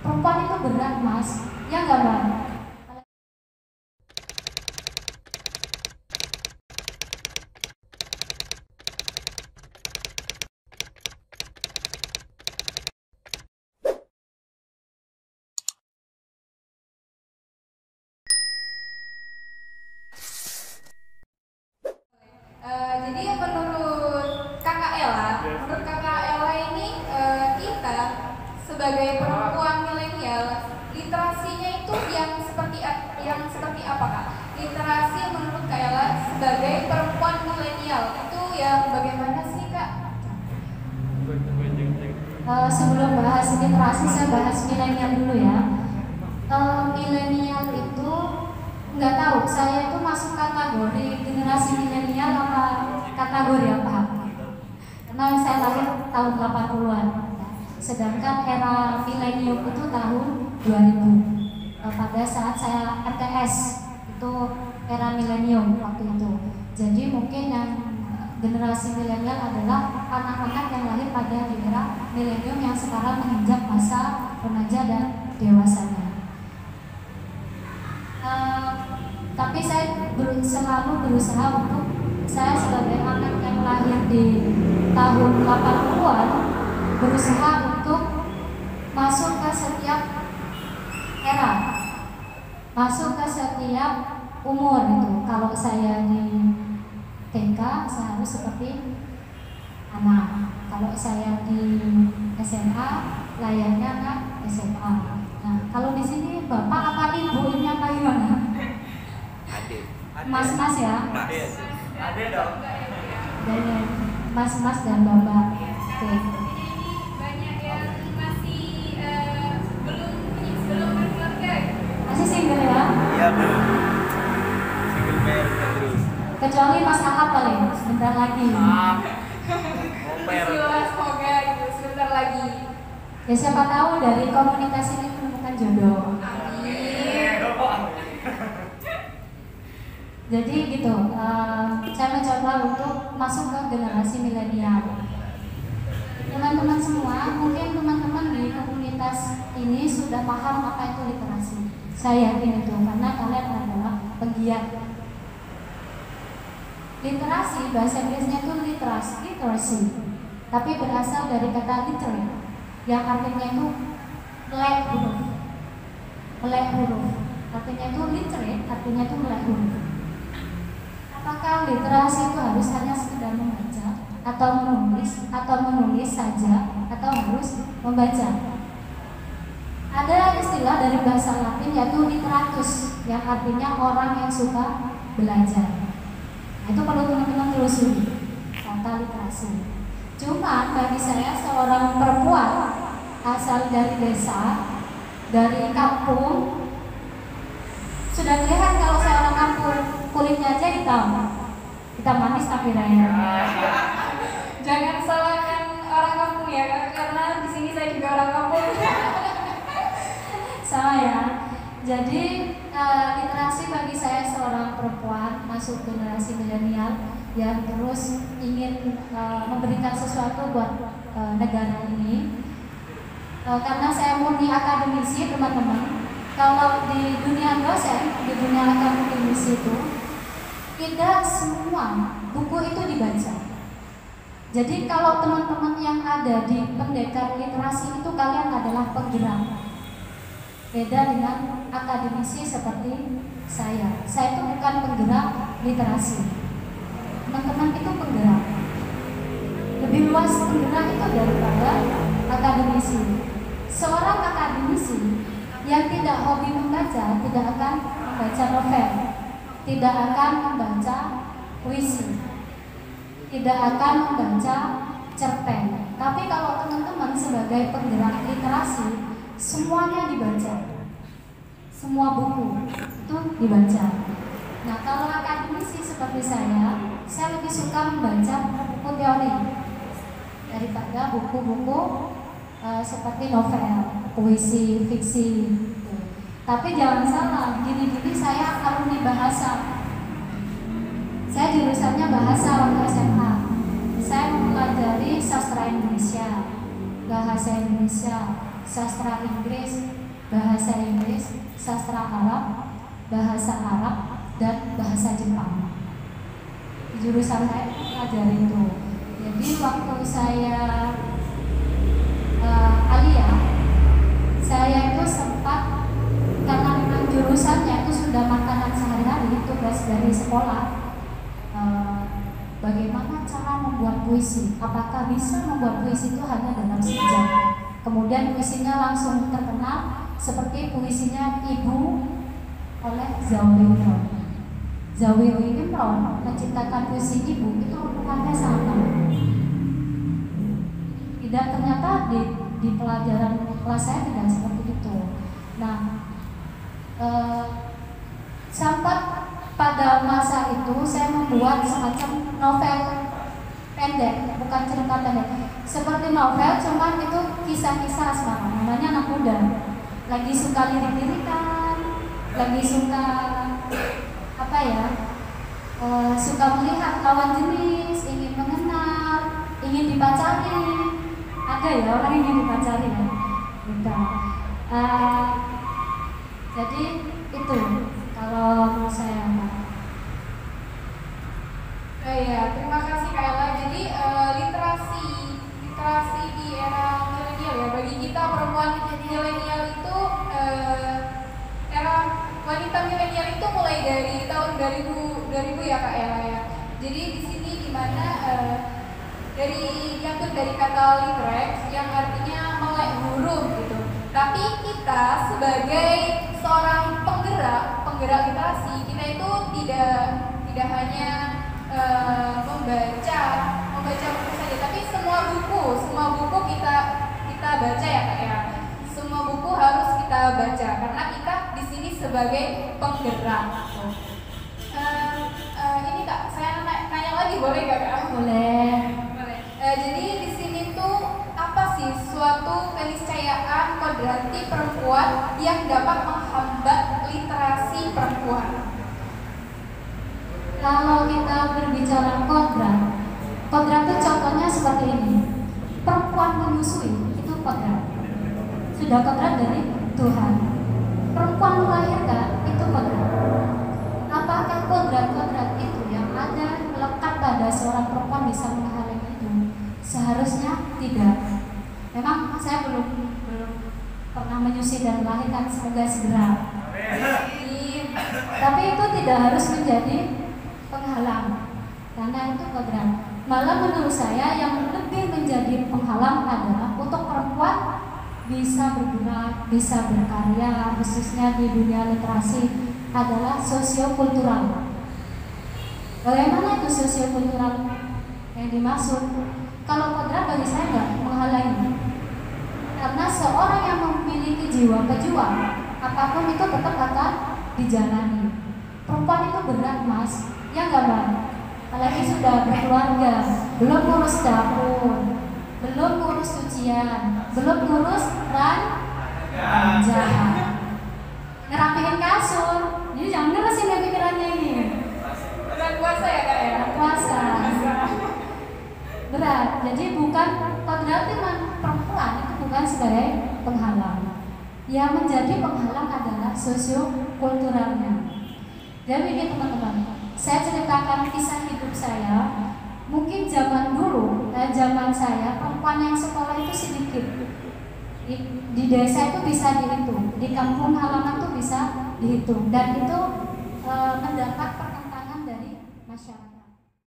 perempuan itu berat mas, ya nggak bang? Jadi menurut kakak Ella, ini kita sebagai perempuan milenial, literasinya itu yang seperti apa kak? Literasi menurut kak Ella sebagai perempuan milenial itu yang bagaimana sih kak? Sebelum bahas literasi, saya bahas milenial dulu ya. Milenial itu nggak tahu, saya itu masuk kategori generasi milenial apa kategori apa? Karena saya lahir tahun 80-an, sedangkan era milenium itu tahun 2000. Pada saat saya RTS itu era milenium waktu itu. Jadi mungkin yang generasi milenial adalah anak-anak yang lahir pada era milenium yang sekarang menginjak masa remaja dan dewasanya. Tapi saya selalu berusaha untuk, saya sebagai anak yang lahir di tahun 80-an, berusaha untuk masuk ke setiap era, masuk ke setiap umur itu. Kalau saya di TK, saya harus seperti anak. Kalau saya di SMA, layaknya anak SMA. Nah, kalau di sini bapak apa ibu ini apa gimana? Mas-mas ya? Ada dong. Dan mas-mas dan bapak. Oke. Banyak yang masih belum berkeluarga. Masih single ya? Iya belum. Single parent terus. Kecuali Mas Ahab paling, sebentar lagi. Semoga itu sebentar lagi. Ya siapa tahu dari komunitas ini menemukan jodoh. Jadi gitu, saya mencoba untuk masuk ke generasi milenial. Teman-teman semua, mungkin teman-teman di komunitas ini sudah paham apa itu literasi. Saya yakin itu, karena kalian adalah penggiat. Literasi, bahasa Inggrisnya itu literacy, tapi berasal dari kata literate, yang artinya itu melek huruf. Artinya itu literate, artinya itu melek huruf. Apakah literasi itu harus hanya sekedar membaca atau menulis saja, atau harus membaca? Ada istilah dari bahasa Latin yaitu literatus, yang artinya orang yang suka belajar. Nah, itu perlu teman-teman telusuri kata literasi. Cuma bagi saya seorang perempuan asal dari desa, dari kampung, sudah terlihat kalau seorang kampung kulitnya aja hitam manis tapi raya. Jangan salahkan orang kampung ya, karena di sini saya juga orang kampung. Sama ya. Jadi literasi bagi saya seorang perempuan masuk generasi milenial yang terus ingin memberikan sesuatu buat negara ini. Karena saya murni akademisi teman-teman. Kalau di dunia dosen, di dunia akademisi itu tidak semua buku itu dibaca. Jadi kalau teman-teman yang ada di pendekar literasi itu, kalian adalah penggerak. Beda dengan akademisi seperti saya. Saya itu bukan penggerak literasi. Teman-teman itu penggerak. Lebih luas penggerak itu daripada akademisi. Seorang akademisi yang tidak hobi membaca tidak akan membaca novel, tidak akan membaca puisi, tidak akan membaca cerpen. Tapi kalau teman-teman sebagai penggerak literasi, semuanya dibaca, semua buku itu dibaca. Nah, kalau akademisi seperti saya lebih suka membaca buku teori daripada buku-buku seperti novel, puisi, fiksi. Tapi jangan salah, gini-gini saya alumni bahasa. Saya jurusannya bahasa waktu SMA. Saya mempelajari sastra Indonesia, bahasa Indonesia, sastra Inggris, bahasa Inggris, sastra Arab, bahasa Arab, dan bahasa Jepang. Di jurusan saya pelajari itu. Jadi waktu saya aliyah, saya itu sempat, karena memang jurusannya itu sudah makanan sehari-hari, tugas dari sekolah, bagaimana cara membuat puisi, apakah bisa membuat puisi itu hanya dalam sejam. Kemudian puisinya langsung terkenal seperti puisinya Ibu oleh Zawiyun. Zawiyun menciptakan puisi Ibu itu rupanya sama. Tidak, ternyata di pelajaran kelas saya tidak seperti itu. Nah, sempat pada masa itu saya membuat semacam novel pendek, bukan cerita pendek, seperti novel, cuman itu kisah-kisah asmara. Namanya anak muda, lagi suka lirik-lirikan, lagi suka apa ya, suka melihat lawan jenis, ingin mengenal, ingin dipacari. Ada ya orang ingin dipacari ya, gitu. Jadi itu kalau menurut saya. Ya, terima kasih Kak Ella. Jadi literasi di era milenial ya, bagi kita perempuan milenial itu era wanita milenial itu mulai dari tahun 2000 ya Kak Ella ya. Jadi di sini dimana diambil dari kata literate yang artinya melek huruf gitu. Tapi kita sebagai seorang penggerak literasi, kita itu tidak hanya membaca buku saja, tapi semua buku kita baca ya Kak ya. Semua buku harus kita baca karena kita di sini sebagai penggerak. Ini Kak, saya nanya lagi boleh nggak Kak? Boleh. Jadi di sini tuh apa sih suatu keniscayaan kodrati perempuan yang dapat menghambat literasi perempuan? Kalau kita berbicara kodrat itu contohnya seperti ini. Perempuan menyusui itu kodrat. Sudah kodrat dari Tuhan. Perempuan melahirkan itu kodrat. Apakah kodrat itu yang ada melekat pada seorang perempuan bisa menghalangi itu? Seharusnya tidak. Memang saya belum pernah menyusui dan melahirkan, semoga segera. Tapi itu tidak harus menjadi penghalang, karena itu kodrat. Malah menurut saya yang lebih menjadi penghalang adalah untuk perempuan bisa bergerak, bisa berkarya, khususnya di dunia literasi adalah sosiokultural. Bagaimana itu sosiokultural yang dimaksud? Kalau kodrat bagi saya nggak menghalangi, karena seorang yang memiliki jiwa pejuang, apapun itu tetap akan dijalani. Perempuan itu berat mas, ya nggak Bang? Apalagi sudah berkeluarga, belum ngurus dapur, belum ngurus cucian, belum ngurus ranjang, ngerapiin kasur. Jadi jangan ngeresin ya pikirannya ini. Bulan puasa ya Kak ya? Puasa. Berat. Jadi bukan berarti perempuan itu bukan sebagai penghalang. Yang menjadi penghalang adalah sosiokulturalnya. Jadi ini teman-teman, saya ceritakan kisah hidup saya. Mungkin zaman dulu, zaman saya perempuan yang sekolah itu sedikit. Di desa itu bisa dihitung, di kampung halaman itu bisa dihitung, dan itu mendapat pertentangan dari masyarakat.